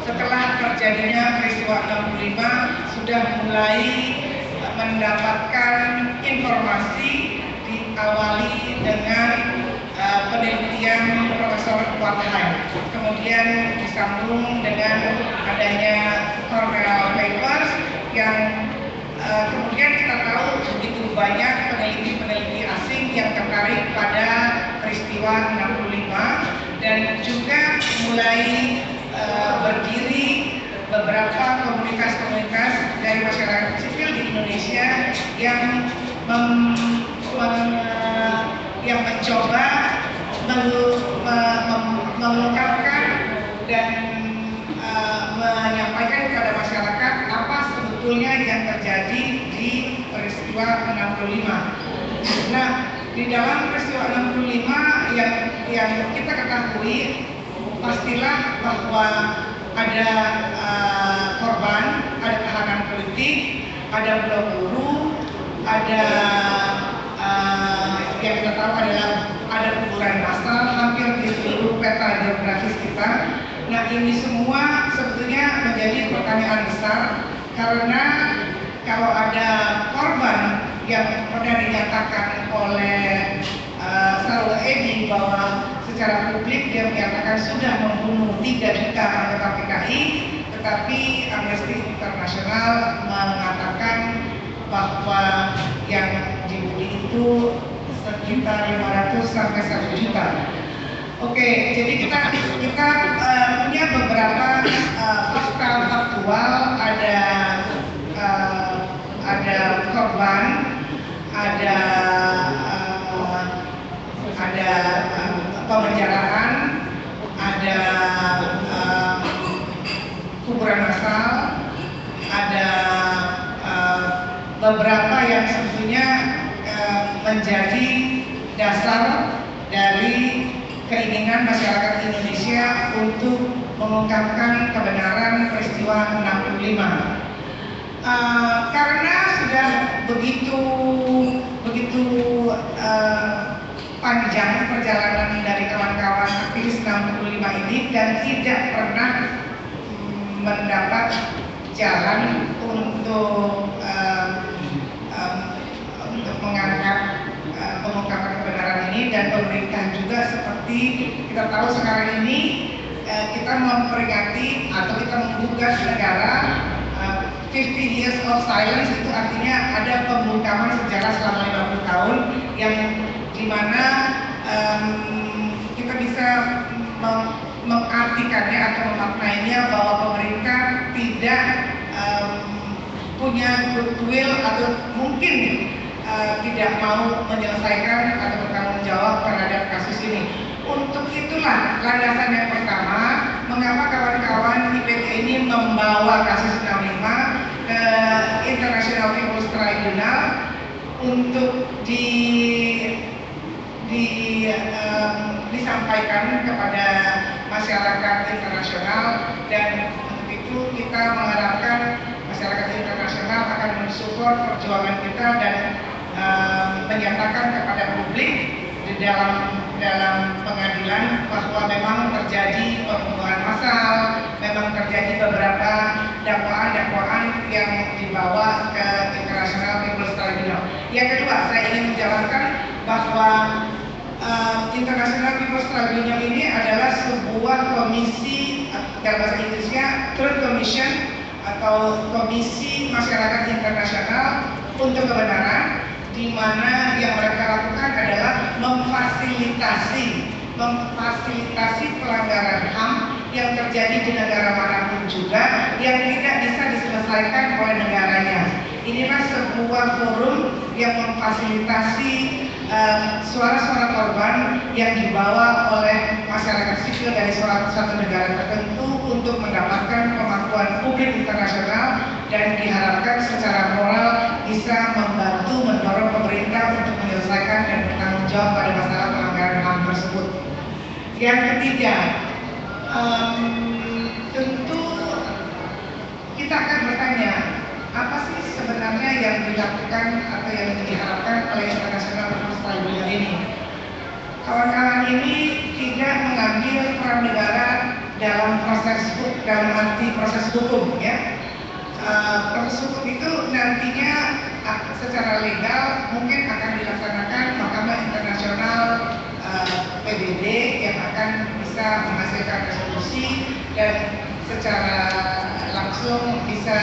setelah terjadinya peristiwa 65 sudah mulai mendapatkan informasi, diawali dengan penelitian Profesor Wathai, kemudian disambung dengan adanya Cornell Papers yang kemudian kita tahu begitu banyak peneliti-peneliti asing yang tertarik pada peristiwa 65 dan juga mulai berdiri beberapa komunitas-komunitas dari masyarakat sipil di Indonesia yang mencoba mengungkapkan dan menyampaikan kepada masyarakat apa sebetulnya yang terjadi di peristiwa 65. Nah, di dalam peristiwa 65 yang kita ketahui, pastilah bahwa ada korban, ada tahanan politik, ada buruh, ada yang kita tahu adalah ada kuburan massal hampir di seluruh peta geografis kita. Nah, ini semua sebetulnya menjadi pertanyaan besar karena kalau ada korban yang pernah dinyatakan oleh Sahrul Edy bahwa secara publik dia menyatakan sudah membunuh 3 juta anggota PKI, tetapi Amnesty International mengatakan bahwa yang dibunuh itu sekitar 500 sampai 1 juta. Oke, jadi kita punya beberapa fakta faktual, ada korban, ada pemenjaraan, ada kuburan massal, ada beberapa yang sebetulnya menjadi dasar dari keinginan masyarakat Indonesia untuk mengungkapkan kebenaran peristiwa 65. Karena sudah begitu panjang perjalanan dari kawan-kawan aktivis 65 ini dan tidak pernah mendapat jalan untuk mengangkat pengungkapan kebenaran ini, dan pemerintah juga seperti kita tahu sekarang ini kita memperingati atau kita menggugat negara 50 years of silence, itu artinya ada pembungkaman sejarah selama 50 tahun yang dimana kita bisa mengartikannya atau memaknainya bahwa pemerintah tidak punya goodwill atau mungkin tidak mau menyelesaikan atau bertanggung jawab terhadap kasus ini. Untuk itulah landasan yang pertama mengapa kawan-kawan IPT ini membawa kasus 65 ke International People's Tribunal untuk disampaikan kepada masyarakat internasional, dan untuk itu kita mengharapkan masyarakat internasional akan mensupport perjuangan kita dan menyatakan kepada publik di dalam pengadilan bahwa memang terjadi pembunuhan massal, memang terjadi beberapa dakwaan-dakwaan yang dibawa ke International People's Tribunal. Yang kedua, saya ingin menjelaskan bahwa International People's Tribunal ini adalah sebuah komisi, dalam bahasa Inggrisnya Truth Commission atau Komisi Masyarakat Internasional untuk Kebenaran, di mana yang mereka lakukan adalah memfasilitasi pelanggaran HAM yang terjadi di negara manapun juga yang tidak bisa diselesaikan oleh negaranya. Inilah sebuah forum yang memfasilitasi suara-suara korban yang dibawa oleh masyarakat sipil dari suatu negara tertentu untuk mendapatkan pengakuan publik internasional, dan diharapkan secara moral bisa membantu mendorong pemerintah untuk menyelesaikan dan bertanggung jawab pada masalah pelanggaran HAM tersebut. Yang ketiga, tentu kita akan bertanya, apa sih sebenarnya yang dilakukan atau yang diharapkan oleh International People's Tribunal ini? Kawan-kawan ini tidak mengambil peran negara dalam proses hukum ya. Proses hukum itu nantinya secara legal mungkin akan dilaksanakan Mahkamah Internasional PBB yang akan bisa menghasilkan resolusi dan secara langsung bisa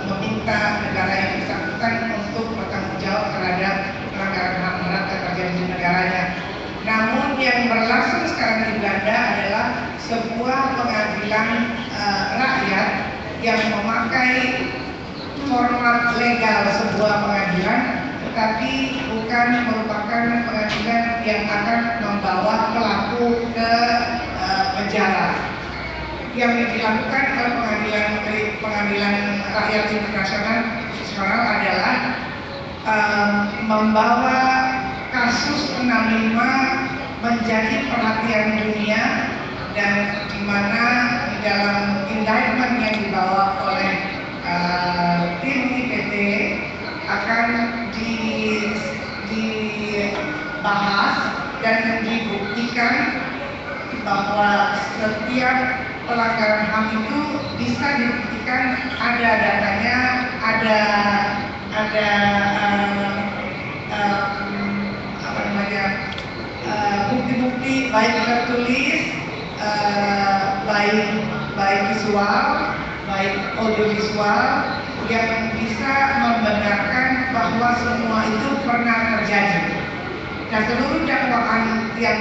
meminta negara yang bersangkutan untuk bertanggung jawab terhadap pelanggaran HAM berat yang terjadi di negaranya. Namun yang berlangsung sekarang di Belanda adalah sebuah pengadilan rakyat yang memakai format legal sebuah pengadilan, tetapi bukan merupakan pengadilan yang akan membawa pelaku ke penjara. Yang dilakukan oleh pengadilan rakyat internasional adalah membawa kasus 65 menjadi perhatian dunia, dan di mana di dalam indictment yang dibawa oleh tim IPT akan dibahas dan dibuktikan bahwa setiap pelanggaran HAM itu bisa dibuktikan, ada datanya, ada bukti-bukti baik tertulis, baik visual, baik audiovisual yang bisa membenarkan bahwa semua itu pernah terjadi. Dan seluruh dakwaan yang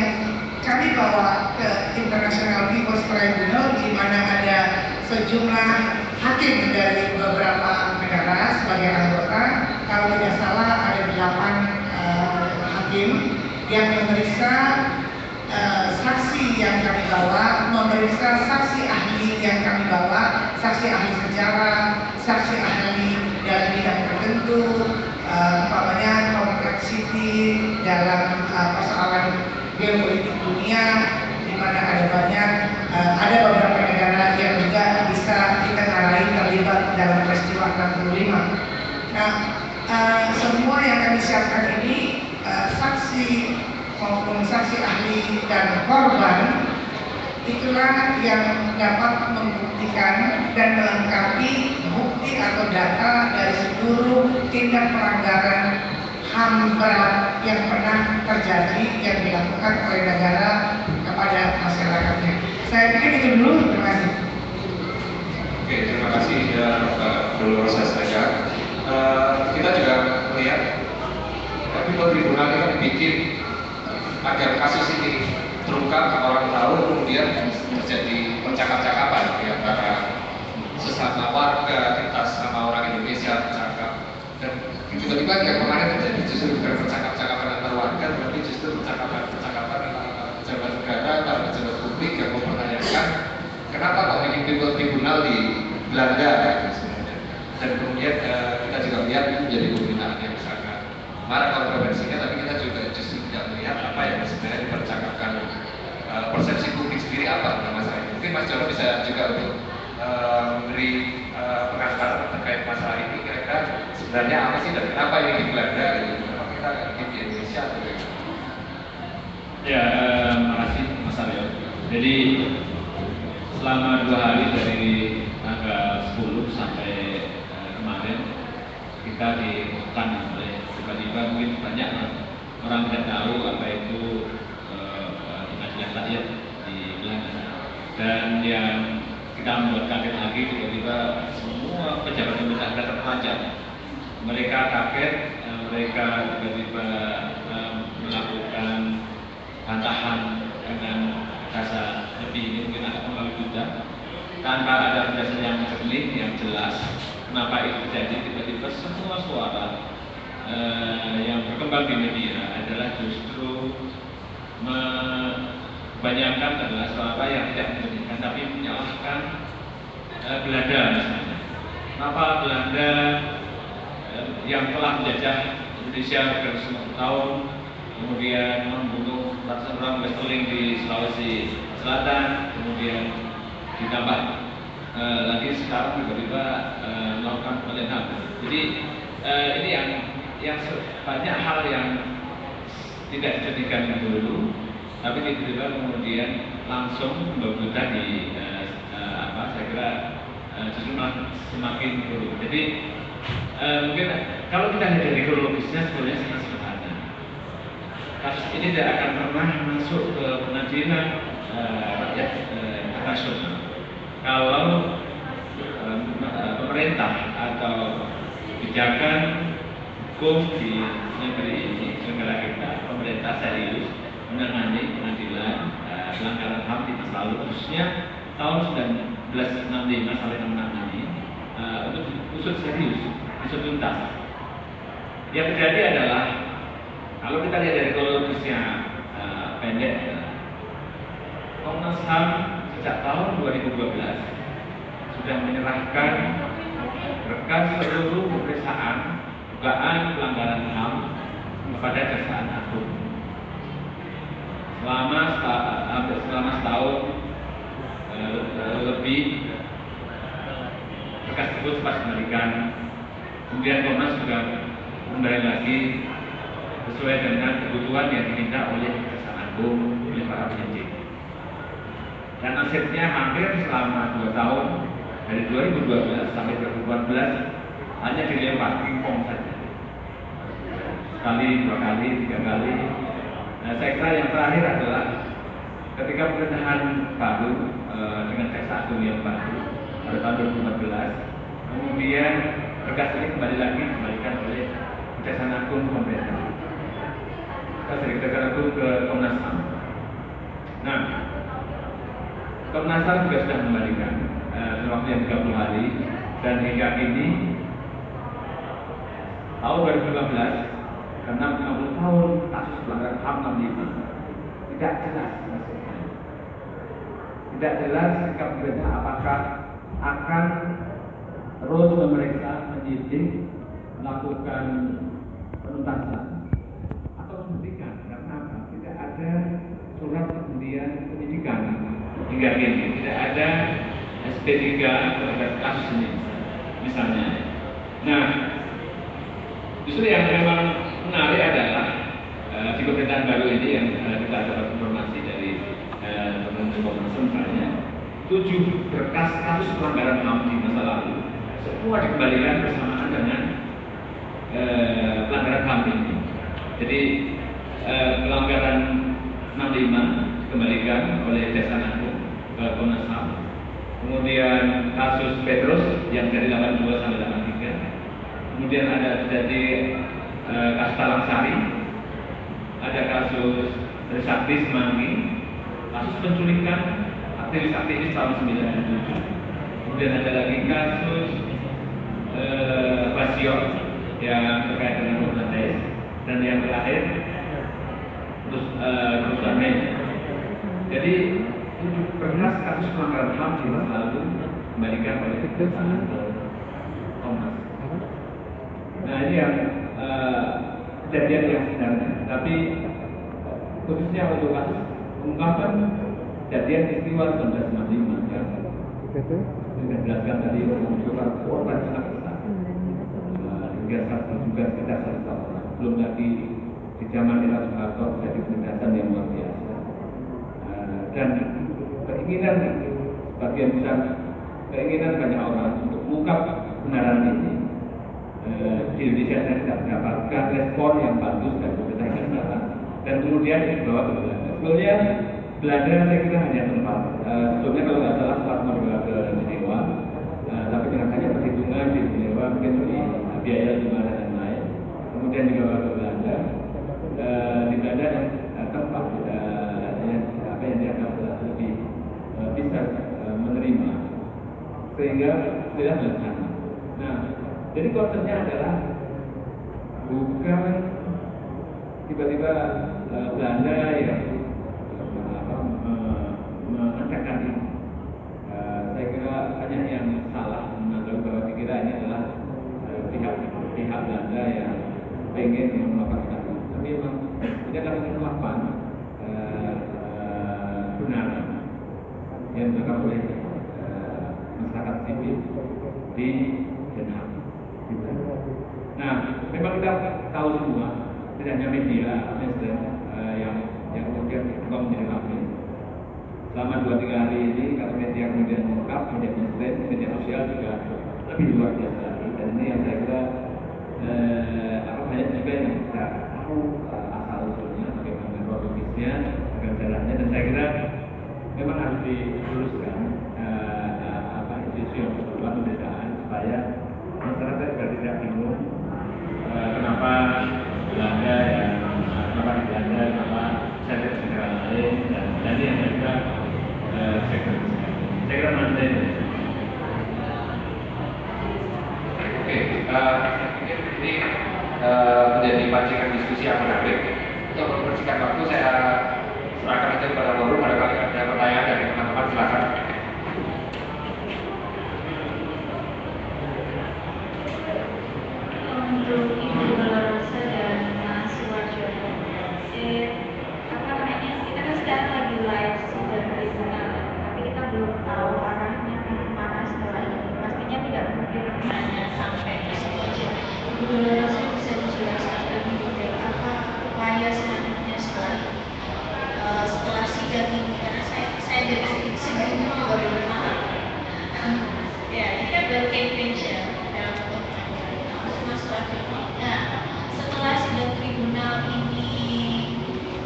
kami bawa ke International People's Tribunal, di mana ada sejumlah hakim dari beberapa negara sebagai anggota. Kalau tidak salah ada 8 hakim yang memeriksa saksi yang kami bawa, memeriksa saksi ahli yang kami bawa, saksi ahli sejarah, saksi ahli dalam bidang tertentu, umpamanya kompleksiti dalam persoalan geopolitik dunia, di mana ada beberapa negara yang juga bisa kita nilai terlibat dalam peristiwa 65. Nah, semua yang kami siapkan ini saksi maupun saksi ahli dan korban itulah yang dapat membuktikan dan melengkapi bukti atau data dari seluruh tindak pelanggaran HAM berat yang pernah terjadi yang dilakukan oleh negara kepada masyarakatnya. Saya pikir itu dulu. Terima kasih. Oke, terima kasih ya Pak Dulu Proses Raja. Kita juga melihat People Tribunal ini dibikin agar kasus ini terungkap, orang tahu, kemudian terjadi percakap-cakapan di antara sesama warga, kita sama orang Indonesia bercakap, dan tiba-tiba yang kemarin terjadi justru bukan percakapan antar warga, tapi justru percakapan antara pejabat negara, antara pejabat publik yang mempertanyakan kenapa kok ini People Tribunal di Belanda sebenarnya. Dan kemudian kita juga lihat itu menjadi pembinaan yang sangat marah kontroversinya, tapi kita juga justru tidak melihat apa yang sebenarnya dipercakapkan, persepsi publik sendiri apa tentang masalah ini. Mungkin Mas Jono bisa juga untuk memberi pengantar terkait masalah ini, kira-kira sebenarnya apa sih dan kenapa ini di Belanda, kenapa kita di Indonesia atau bagaimana? Ya, makasih Mas Aryo. Jadi selama 2 hari dari tanggal 10 sampai kemarin kita ditemukan oleh tiba-tiba mungkin banyak orang tidak tahu apa itu pengadilan rakyat di Belanda, dan yang kita membuat kaget lagi tiba-tiba semua pejabat pemerintah terpanjang. Mereka kaget, mereka tiba-tiba melakukan bantahan dengan bahasa lebih ini mungkin agak terlalu mudah, tanpa ada penjelasan yang jernih, yang jelas kenapa itu terjadi. Tiba-tiba semua suara yang berkembang di media adalah justru membayangkan adalah suara yang tidak menjadikan, tapi menyalahkan Belanda misalnya. Kenapa Belanda yang telah menjajah Indonesia berpuluh tahun, kemudian membunuh ratusan orang Westerling di Sulawesi Selatan, kemudian ditambah lagi sekarang tiba-tiba melakukan pengalihan HAM. Jadi ini yang banyak hal yang tidak dijadikan dulu, tapi tiba-tiba kemudian langsung pembagutan di saya kira justru semakin turun. Jadi mungkin kalau kita lihat dari kronologisnya sebenarnya sangat sederhana. Kasus ini tidak akan pernah masuk ke pengadilan rakyat internasional kalau pemerintah atau kebijakan hukum di negeri ini, negara kita, pemerintah serius menangani pengadilan pelanggaran HAM di masa lalu, khususnya tahun 1965 sampai 66 ini untuk usut serius, usut tuntas. Yang terjadi adalah kalau kita lihat dari kronologisnya pendek, Komnas HAM sejak tahun 2012 sudah menyerahkan berkas seluruh pemeriksaan dugaan pelanggaran HAM kepada Kejaksaan Agung. Selama setahun lebih berkas tersebut sempat dikembalikan. Kemudian Komnas juga kembali lagi sesuai dengan kebutuhan yang diminta oleh Kejaksaan Agung, oleh para penyidik. Dan nasibnya hampir selama 2 tahun dari 2012 sampai 2014 hanya dilempar pingpong saja. Sekali, 2 kali, 3 kali. Nah, saya kira yang terakhir adalah ketika pemerintahan baru dengan Jaksa Agung yang baru pada tahun 2014, kemudian berkas ini kembali lagi dikembalikan oleh Kejaksaan Agung pemerintah. Dari Kejaksaan Agung ke Komnas HAM. Nah, Komnas HAM juga sudah mengembalikan dalam waktu yang 30 hari dan hingga kini tahun 2015 karena 50 tahun kasus pelanggaran HAM 65 tidak jelas hasilnya. Tidak jelas sikap pemerintah apakah akan terus memeriksa, menyidik, melakukan penuntasan atau menghentikan karena apa? Tidak ada surat kemudian penyidikan hingga kini, tidak ada SP3 terhadap kasus ini misalnya. Nah, justru yang memang menarik adalah di pemerintahan baru ini yang kita dapat informasi dari teman-teman Komnas misalnya, 7 berkas kasus pelanggaran HAM di masa lalu semua dikembalikan bersamaan dengan pelanggaran HAM ini. Jadi pelanggaran 65 dikembalikan oleh Kejaksaan Agung ke Komnas HAM. Kemudian kasus Petrus yang dari 82 sampai 83. Kemudian ada terjadi kasus Talang Sari, ada kasus Trisakti Semanggi, kasus penculikan aktivis-aktivis tahun 97. Kemudian ada lagi kasus Basio yang terkait dengan Bangladesh, dan yang terakhir terus Mei. Jadi berkas kasus pelanggaran HAM di masa lalu kembalikan oleh Kejaksaan Komnas. Nah, ini yang kejadian yang sebenarnya, tapi khususnya untuk kasus pengungkapan kejadian peristiwa 1965 yang sudah dijelaskan tadi menunjukkan korban sangat besar, hingga juga sekitar 1 tahun. Belum lagi di zaman era Soeharto terjadi penindasan yang luar biasa, dan keinginan sebagian besar, keinginan banyak orang untuk mengungkap kebenaran ini di Indonesia saya tidak mendapatkan respon yang bagus dari pemerintah hingga sekarang, dan kemudian dibawa ke Belanda. Sebelumnya Belanda saya kira hanya tempat, sebelumnya kalau nggak salah sempat membawa ke Jenewa, tapi dengan hanya perhitungan di Jenewa mungkin lebih biaya gimana dan lain, kemudian dibawa ke Belanda. Di Belanda tempat yang dianggap lebih bisa menerima, sehingga tidak berencana. Nah, jadi konsepnya adalah bukan tiba-tiba Belanda yang mengatakan ini. Saya kira hanya yang salah menganggap bahwa dikira ini adalah pihak Belanda yang ingin melakukan itu. Tapi memang ini adalah pengungkapan kebenaran yang dilakukan oleh masyarakat sipil di Den Haag. Nah, memang kita tahu semua, tidak hanya media yang kemudian berkembang menjadi ramai. selama 2-3 hari ini kalau media kemudian mengungkap, media mainstream, media sosial juga lebih luar biasa lagi. Dan ini yang saya kira banyak juga yang tidak tahu asal usulnya, bagaimana kronologisnya, bagaimana jalannya, dan saya kira memang harus diluruskan isu yang berupa pembedaan supaya masyarakat juga tidak bingung kenapa Belanda yang kenapa di Belanda, kenapa saya tidak negara lain, dan ini yang saya kira saya kira nanti. Oke, ini menjadi pancingan diskusi yang menarik. Untuk mempersingkat waktu, saya serahkan aja kepada forum. Barangkali ada pertanyaan dari teman-teman, silakan. Untuk Ibu Dolorosa dan Mas Suwarjono, kita kan sekarang lagi live sidang tribunal, tapi kita belum tahu arahnya kemana setelah ini. Pastinya tidak mungkin hanya sampai di situ aja. Ibu Dolorosa bisa dijelaskan lebih detail apa upaya selanjutnya setelah ini, setelah sidang ini, karena saya dari sebelumnya juga belum paham. Ya, ini kan baru campaign dalam Mas Suwarjono. Nah, setelah sidang tribunal ini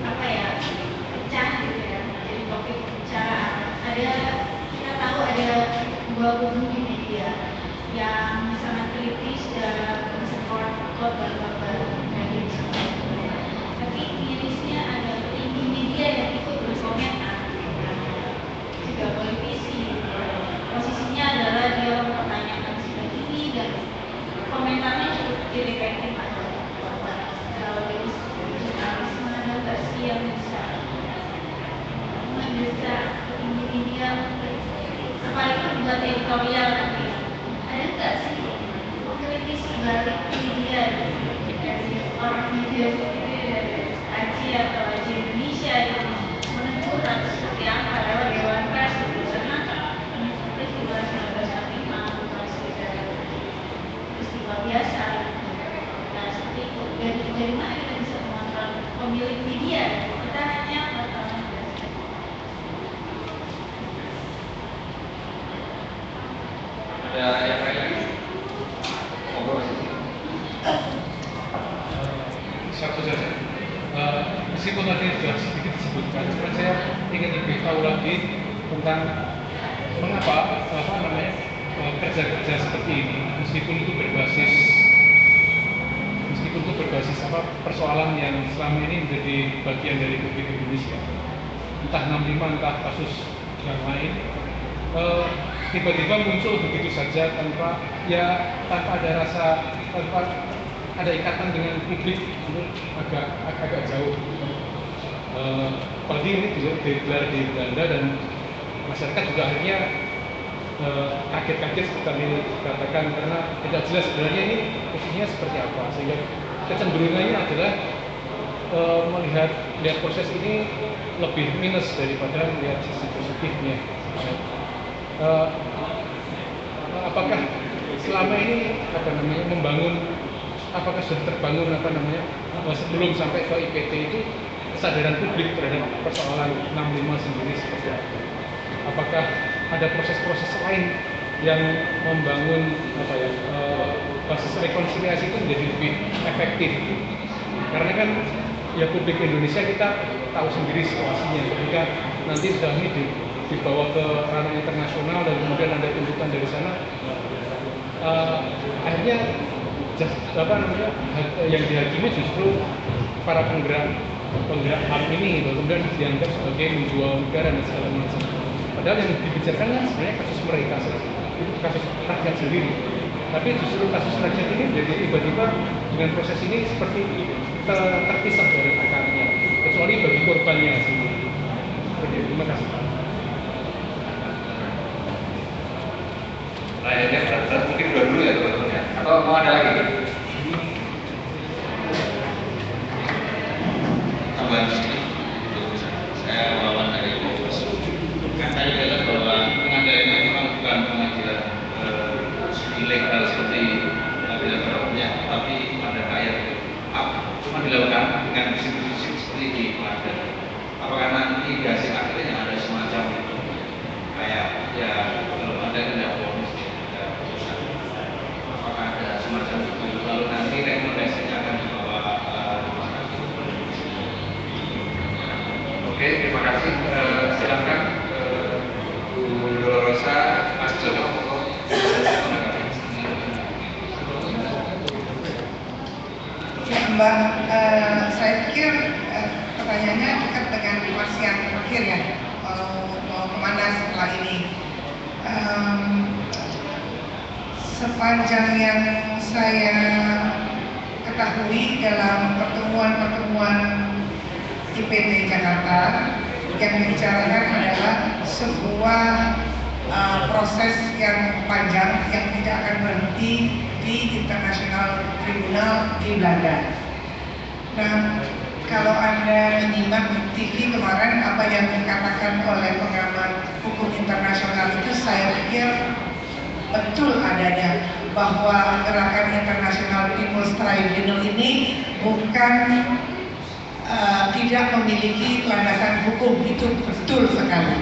pecah gitu ya, jadi topik pembicaraan, kita tahu ada dua kubu di media yang sangat kritis dalam support korban-korban tragedi Kanjuruhan. Tapi mirisnya ada petinggi media yang ikut berkomentar, juga politisi. Posisinya adalah dia mempertanyakan sidang ini dan komentarnya cukup direflektif ada korban. Kalau dari jurnalisme ada nggak sih yang bisa mendesak petinggi media, apalagi buat editorial nanti, ada nggak sih kritisi balik media dari orang media sendiri, dari Asia atau Asia Indonesia yang menegur atau seperti apa lewat Dewan Pers gitu, karena peristiwa 1945 bukan sekedar peristiwa biasa gitu. Nah, seperti itu dari mana kita bisa mengontrol pemilik media? Kita hanya Ada yang lain lagi? Monggo Mas. Satu saja. Meskipun tadi sudah sedikit disebutkan, saya ingin lebih tahu lagi tentang mengapa kerja-kerja seperti ini, meskipun itu berbasis persoalan yang selama ini menjadi bagian dari publik Indonesia, entah 65 entah kasus yang lain, tiba-tiba muncul begitu saja tanpa ada ikatan dengan publik, itu agak jauh. Apalagi ini digelar di Belanda dan masyarakat juga akhirnya kaget-kaget seperti dikatakan, karena tidak jelas sebenarnya ini posisinya seperti apa, sehingga kecenderungannya adalah melihat proses ini lebih minus daripada melihat sisi positifnya. Apakah selama ini apakah sudah terbangun sebelum sampai ke IPT itu kesadaran publik terhadap persoalan 65 sendiri seperti apa? Apakah ada proses-proses lain yang membangun basis rekonsiliasi itu menjadi lebih efektif? Karena kan ya publik Indonesia kita tahu sendiri situasinya, ketika nanti sudah ini dibawa ke ranah internasional dan kemudian ada tuntutan dari sana, akhirnya yang dihakimi justru para penggerak HAM ini, kemudian dianggap sebagai menjual negara dan segala macam. Padahal yang dibicarakan kan sebenarnya kasus mereka, itu kasus rakyat sendiri. Tapi justru kasus rakyat ini jadi tiba-tiba dengan proses ini seperti terpisah dari akarnya, kecuali bagi korbannya sendiri. Oke, terima kasih. Lainnya berat-berat mungkin dulu ya teman-teman ya. Atau mau ada lagi? Tambahan sedikit, saya melawan dari Fokus. Kan tadi adalah bahwa pengadilan memang bukan pengadilan ilegal seperti pengadilan pada umumnya, tapi ada rakyat cuma dilakukan dengan prinsip-prinsip seperti di pengadilan. Apakah nanti di hasil akhirnya ada semacam Mbak, saya pikir pertanyaannya dekat dengan Mas yang terakhir ya, mau kemana setelah ini. Sepanjang yang saya ketahui dalam pertemuan-pertemuan IPT Jakarta, yang dibicarakan adalah sebuah proses yang panjang yang tidak akan berhenti di International Tribunal di Belanda. Nah, kalau Anda menyimak TV kemarin apa yang dikatakan oleh pengamat hukum internasional itu, saya pikir betul adanya bahwa gerakan International People's Tribunal ini bukan tidak memiliki landasan hukum, itu betul sekali.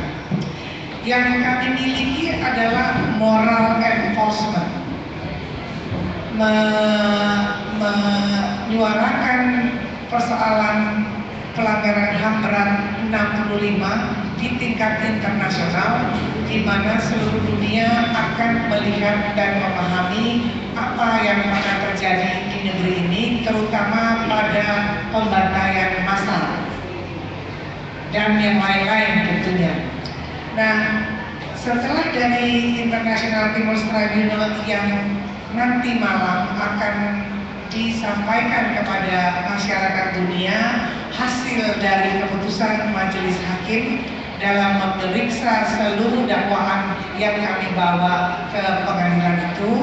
Yang kami miliki adalah moral enforcement, menyuarakan persoalan pelanggaran HAM berat 65 di tingkat internasional, di mana seluruh dunia akan melihat dan memahami apa yang pernah terjadi di negeri ini, terutama pada pembantaian massal dan yang lain-lain tentunya. Nah, setelah dari International People's Tribunal yang nanti malam akan disampaikan kepada masyarakat dunia hasil dari keputusan majelis hakim dalam memeriksa seluruh dakwaan yang kami bawa ke pengadilan itu,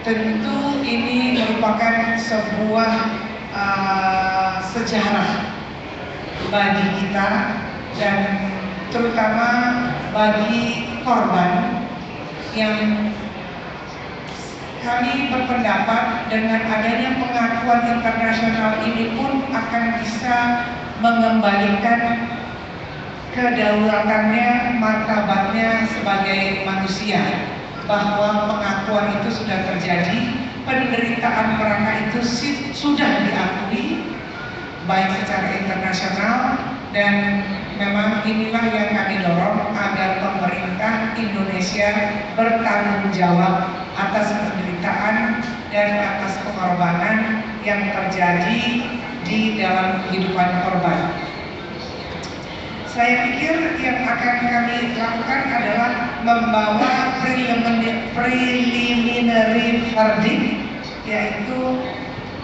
tentu ini merupakan sebuah sejarah bagi kita dan terutama bagi korban, yang kami berpendapat dengan adanya pengakuan internasional ini pun akan bisa mengembalikan kedaulatannya, martabatnya sebagai manusia, bahwa pengakuan itu sudah terjadi, penderitaan mereka itu sudah diakui baik secara internasional, dan memang inilah yang kami dorong agar pemerintah Indonesia bertanggung jawab atas penderitaan dan atas pengorbanan yang terjadi di dalam kehidupan korban. Saya pikir yang akan kami lakukan adalah membawa preliminary verdict, yaitu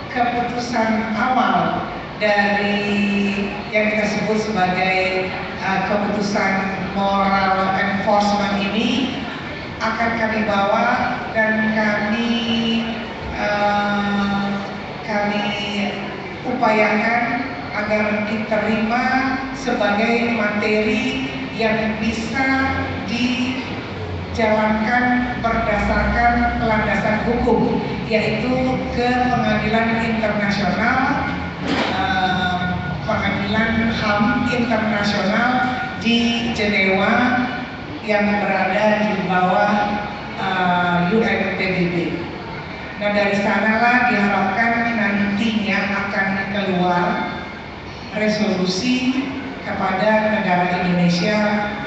keputusan awal dari yang kita sebut sebagai keputusan moral enforcement ini akan kami bawa dan kami upayakan agar diterima sebagai materi yang bisa dijalankan berdasarkan landasan hukum, yaitu ke pengadilan internasional, pengadilan HAM internasional di Jenewa yang berada di bawah UNPBB. Nah, dari sanalah diharapkan nantinya akan keluar resolusi kepada negara Indonesia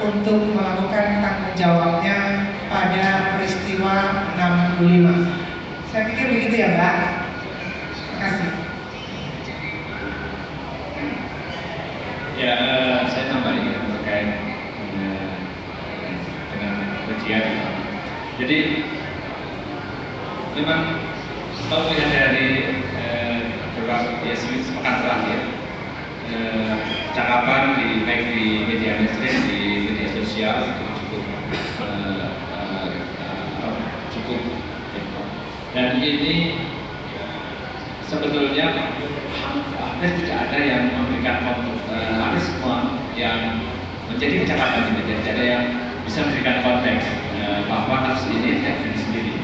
untuk melakukan tanggung jawabnya pada peristiwa 65. Saya pikir begitu ya, Mbak. Terima kasih. Ya, saya tambahin ya, terkait dengan ujian. Jadi memang kalau melihat dari beberapa sepekan terakhir, cakapan baik di media mainstream, di media sosial itu cukup, dan ini sebetulnya hampir tidak ada yang memberikan hampir semua yang menjadi cakapan di media, tidak ada yang bisa memberikan konteks bahwa kasus ini tidak sendiri.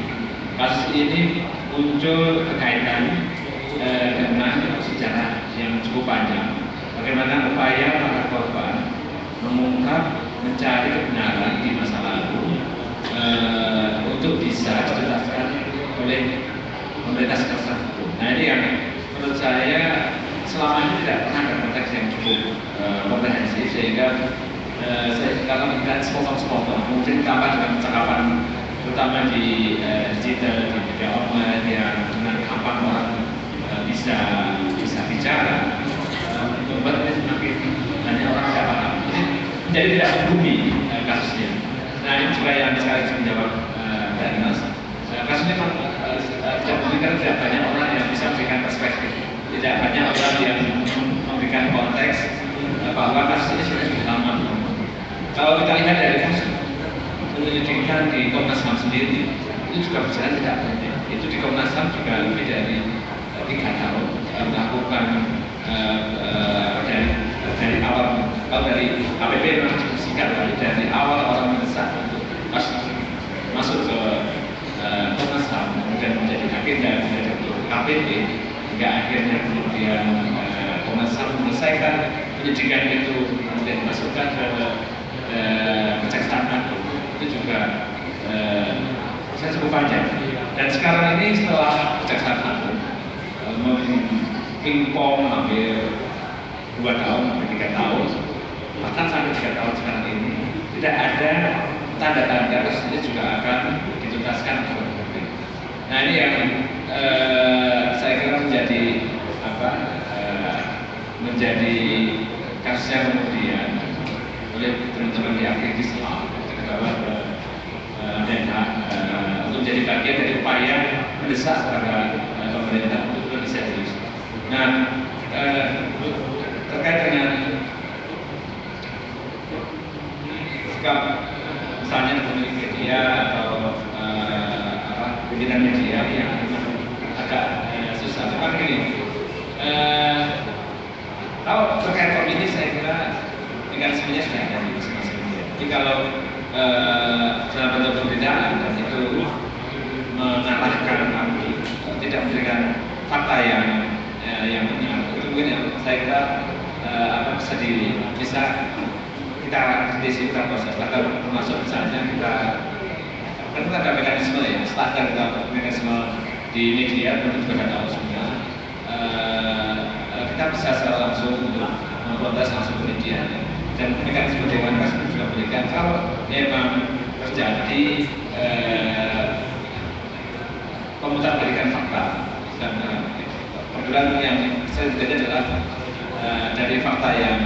Kasus ini muncul berkaitan dengan sejarah yang cukup panjang. Bagaimana upaya para korban mengungkap, mencari kebenaran di masa lalu untuk bisa dijelaskan oleh pemerintah secara hukum. Nah, ini yang menurut saya selama ini tidak pernah ada konteks yang cukup komprehensif, sehingga saya kalau melihat sepotong-sepotong mungkin tambah dengan percakapan terutama di digital, di media online yang dengan gampang orang bisa bicara membuat ini semakin banyak orang tidak paham. Jadi tidak membumi kasusnya. Nah ini juga yang sekaligus menjawab dari Mas. Kasusnya memang tidak memberikan tidak banyak orang yang bisa memberikan perspektif. Tidak banyak orang yang memberikan konteks bahwa kasus ini sudah lama. Kalau kita lihat dari kasus penyelidikan di Komnas HAM sendiri, itu juga berjalan tidak banyak. Itu di Komnas HAM juga lebih dari 3 tahun melakukan dari awal, kalau dari APP memang singkat, dari awal orang mendesak untuk masuk ke Komnas HAM, kemudian menjadi agenda menjadi KPP, hingga akhirnya kemudian Komnas HAM menyelesaikan penyidikan itu kemudian dimasukkan ke Kejaksaan Agung. Itu juga saya cukup panjang. Dan sekarang ini setelah Kejaksaan Agung pingpong hampir 2 tahun sampai 3 tahun, bahkan sampai 3 tahun sekarang ini tidak ada tanda-tanda kasus ini juga akan dituntaskan. Nah ini yang saya kira menjadi menjadi kasus yang kemudian oleh teman-teman di aktivis HAM dibawa ke Den Haag untuk menjadi bagian dari upaya mendesak kepada pemerintah untuk lebih serius. Nah terkait dengan sikap misalnya pemilik media atau pimpinan media yang agak susah. Cuma gini, kalau terkait opini saya kira mekanismenya sudah ada di masing-masing media. Jadi kalau dalam bentuk pemberitaan dan itu mengarahkan tidak memberikan fakta yang benar, itu mungkin yang saya kira bisa kita kritisi, kita proses. Bahkan termasuk misalnya kita kan ada mekanisme ya, standar mekanisme di media tentu juga tahu semua. Kita bisa secara langsung untuk memprotes langsung ke media, dan mekanisme Dewan Pers juga berikan kalau memang terjadi pemutarbalikkan fakta. Dan kebetulan yang saya lihat adalah dari fakta yang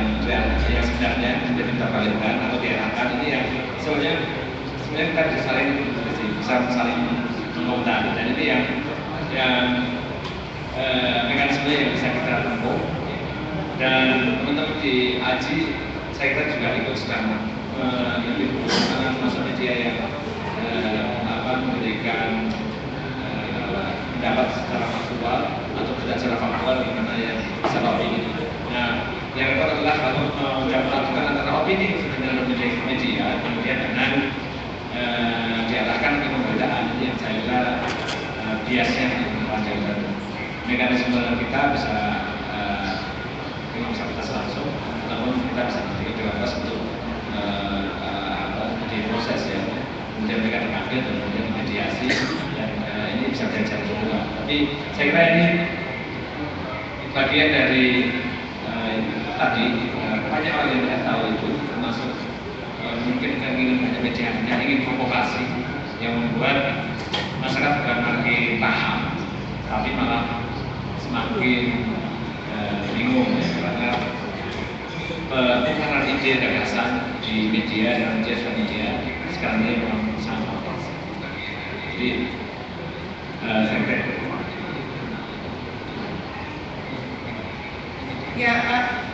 sebenarnya menjadi terbalikkan atau diarahkan ini yang sebenarnya kita bisa saling mengomentari, dan ini yang mekanisme yang bisa kita tempuh. Dan teman-teman di AJI saya kira juga ikut sekarang masuk media yang memberikan pendapat secara faktual atau tidak secara faktual gimana yang secara opini. Nah, yang kedua adalah kalau mencampurkan antara opini dengan media kemudian dengan diarahkan ke pemberitaan, ini yang saya kira biasnya panjang, dan mekanisme kita bisa kita langsung, namun kita bisa dilakukan untuk diproses ya, kemudian mereka dipanggil dan kemudian mediasi, dan ini bisa diajar semua. Tapi saya kira ini bagian dari tadi banyak orang yang tidak tahu itu, termasuk mungkin keinginan media hanya ingin provokasi yang membuat masyarakat bukan makin paham, tapi malah semakin bingung ya, karena pertukaran ide gagasan di media dan media sekarang ini memang sama. Jadi saya kira ya,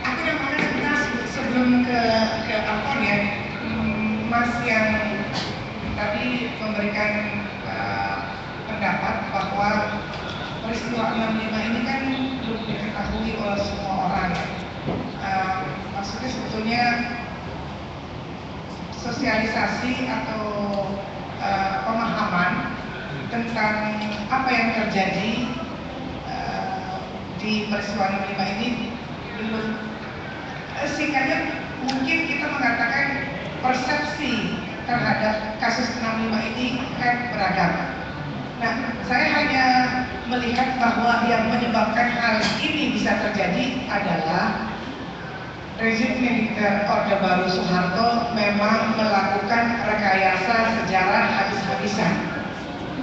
akhirnya mana kita sebelum ke Alfon ya, Mas yang tadi memberikan pendapat bahwa peristiwa 65 ini kan belum diketahui oleh semua orang. Maksudnya sebetulnya sosialisasi atau pemahaman tentang apa yang terjadi di peristiwa 65 ini belum, singkatnya mungkin kita mengatakan persepsi terhadap kasus 65 ini kan beragam. Nah, saya hanya melihat bahwa yang menyebabkan hal ini bisa terjadi adalah rezim militer Orde Baru Soeharto memang melakukan rekayasa sejarah habis-habisan.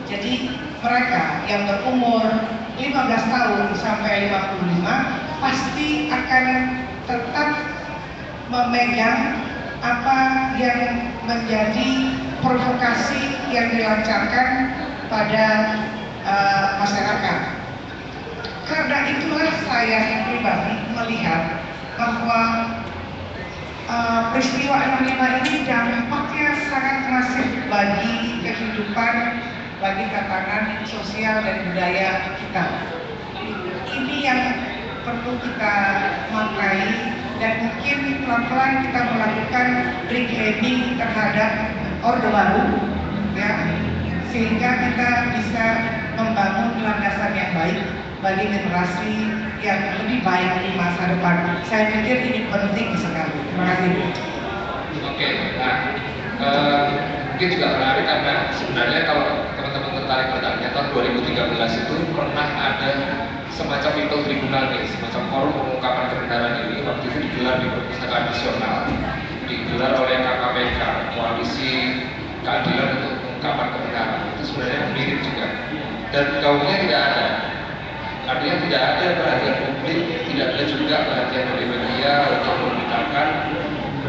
Jadi mereka yang berumur 15 tahun sampai 55 pasti akan tetap memegang apa yang menjadi provokasi yang dilancarkan pada masyarakat. Karena itulah saya pribadi melihat bahwa peristiwa 65 ini dampaknya sangat masif bagi kehidupan, bagi tatanan sosial dan budaya kita. Ini yang perlu kita maknai, dan mungkin pelan-pelan kita melakukan reclaiming terhadap Orde Baru, ya, sehingga kita bisa membangun landasan yang baik bagi generasi yang lebih baik di masa depan. Saya pikir ini penting sekali. Terima kasih. Oke, nah mungkin juga menarik karena sebenarnya kalau teman-teman tertarik bertanya, tahun 2013 itu pernah ada semacam people tribunal nih, semacam forum pengungkapan kebenaran ini. Waktu itu digelar di Perpustakaan Nasional, digelar oleh KKPK, Koalisi Keadilan untuk Pengungkapan Kebenaran. Itu sebenarnya mirip juga, dan gaungnya tidak ada. Artinya tidak ada perhatian publik, tidak ada juga perhatian dari media untuk memberitakan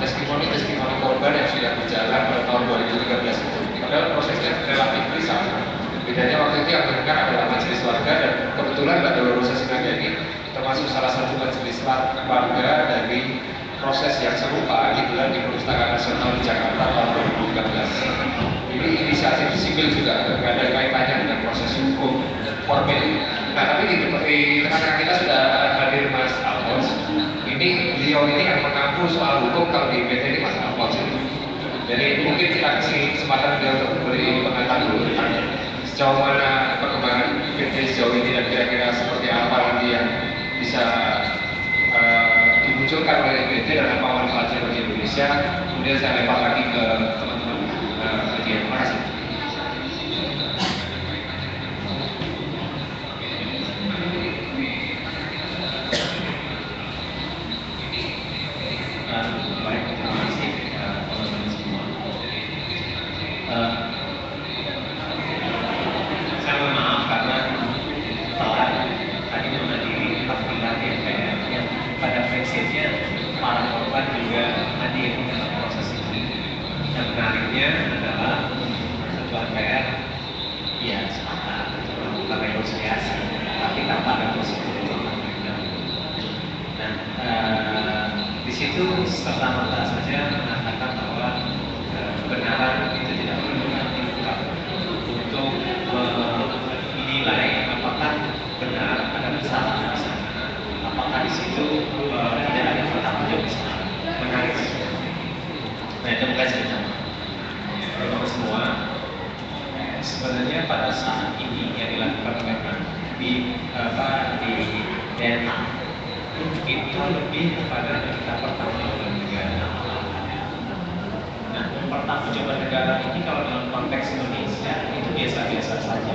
testimoni-testimoni korban yang sudah berjalan pada tahun 2013 itu. Padahal prosesnya relatif sama. Bedanya waktu itu yang mendengar adalah majelis warga, dan kebetulan Mbak Dolorosa Sinaga ini termasuk salah satu majelis warga dari proses yang serupa digelar di Perpustakaan Nasional di Jakarta tahun 2013. Ini inisiatif sipil juga, nggak ada kaitannya dengan proses hukum formil. Nah, tapi di tengah-tengah kita sudah hadir Mas Alphonse. Ini beliau ini yang mengaku soal hukum kalau di PT ini Mas Alphonse. Jadi mungkin kita kasih kesempatan beliau untuk memberi pernyataan dulu tentang sejauh mana perkembangan PT sejauh ini, dan kira-kira seperti apa nanti yang bisa dimunculkan oleh PT dan apa manfaatnya bagi Indonesia. Kemudian saya lempar lagi ke teman-teman media. Terima kasih. Baik, terima kasih teman-teman semua. Saya mohon maaf karena telat tadi menghadiri panggilan DPR yang pada prinsipnya para korban juga hadir dalam proses ini. Yang menariknya adalah Ketua DPR ya sepakat melakukan rekonsiliasi, tapi tanpa ada prosedur mereka. Nah, di situ serta-merta saja mengatakan bahwa kebenaran itu tidak perlu diungkap untuk menilai apakah benar ada kesalahan di sana, apakah di situ tidak ada pertanggung di sana. Menarik. Nah, itu bukan cerita. Teman-teman semua, sebenarnya pada saat ini yang dilakukan oleh di DNA itu lebih kepada kita pertanggungjawaban negara. Nah, pertanggungjawaban negara ini kalau dalam konteks Indonesia itu biasa-biasa saja.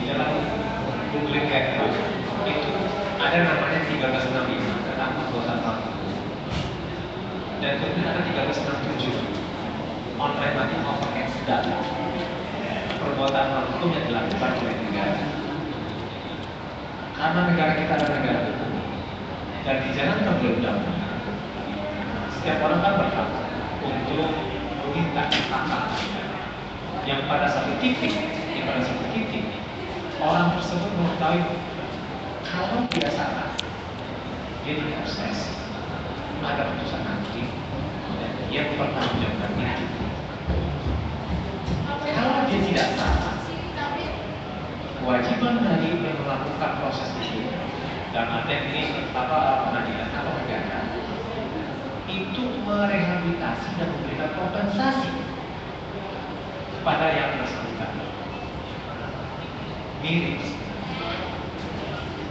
Di dalam public record itu ada namanya 1365 tentang perbuatan mampu, dan kemudian ada 1367 on remating overhead data, perbuatan mampu yang dilakukan oleh negara. Karena negara kita adalah negara hukum dan dijalankan oleh undang-undang, setiap orang kan berhak untuk meminta hak yang pada satu titik, orang tersebut mengetahui kalau dia salah, dia diproses, ada putusan hakim dan dia bertanggung jawab. Kalau dia tidak salah, kewajiban dari yang melakukan proses itu dan ada ini pengadilan atau negara itu merehabilitasi dan memberikan kompensasi kepada yang bersangkutan. Miris,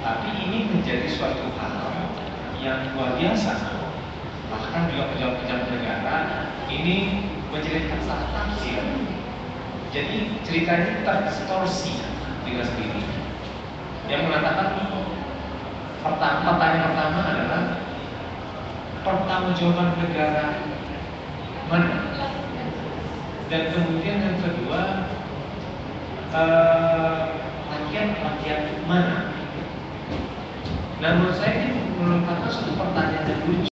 tapi ini menjadi suatu hal yang luar biasa. Bahkan juga pejabat-pejabat negara ini menjadikan salah tafsir. Jadi cerita ini terdistorsi dengan sendiri. Yang mengatakan pertanyaan pertama adalah pertanggungjawaban negara mana, dan kemudian yang kedua latihan mana. Dan menurut saya ini melontarkan satu pertanyaan yang lucu.